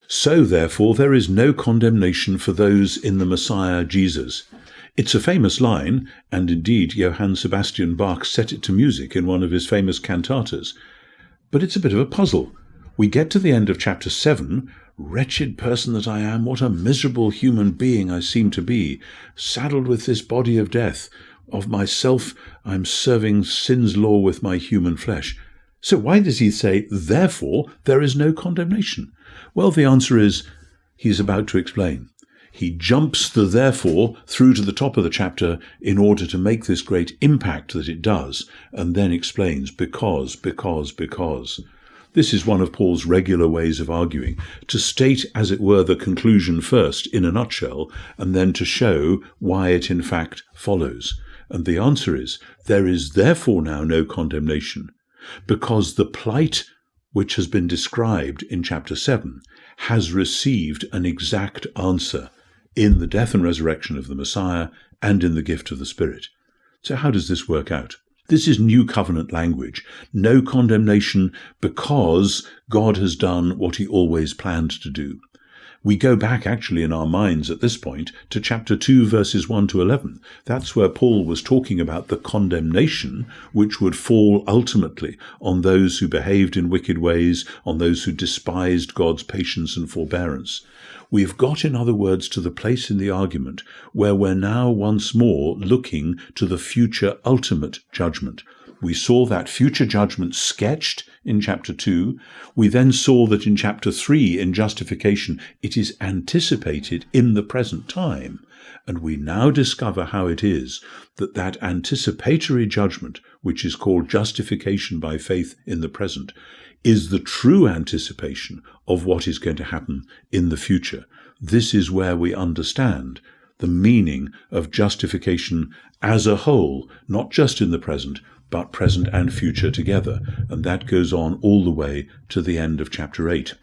So, therefore, there is no condemnation for those in the Messiah Jesus. It's a famous line, and indeed Johann Sebastian Bach set it to music in one of his famous cantatas. But it's a bit of a puzzle. We get to the end of chapter 7, "Wretched person that I am, what a miserable human being I seem to be, saddled with this body of death. Of myself I'm serving sin's law with my human flesh." So why does he say, "Therefore there is no condemnation"? Well, the answer is, he's about to explain. He jumps the "therefore" through to the top of the chapter in order to make this great impact that it does, and then explains because. This is one of Paul's regular ways of arguing, to state, as it were, the conclusion first in a nutshell, and then to show why it in fact follows. And the answer is, there is therefore now no condemnation, because the plight which has been described in chapter 7 has received an exact answer in the death and resurrection of the Messiah and in the gift of the Spirit. So how does this work out? This is new covenant language. No condemnation because God has done what he always planned to do. We go back actually in our minds at this point to chapter 2, verses 1 to 11. That's where Paul was talking about the condemnation which would fall ultimately on those who behaved in wicked ways, on those who despised God's patience and forbearance. We've got, in other words, to the place in the argument where we're now once more looking to the future ultimate judgment. We saw that future judgment sketched in chapter 2. We then saw that in chapter 3, in Justification, it is anticipated in the present time. And we now discover how it is that that anticipatory judgment, which is called justification by faith in the present, is the true anticipation of what is going to happen in the future. This is where we understand the meaning of justification as a whole, not just in the present, but present and future together. And that goes on all the way to the end of chapter 8.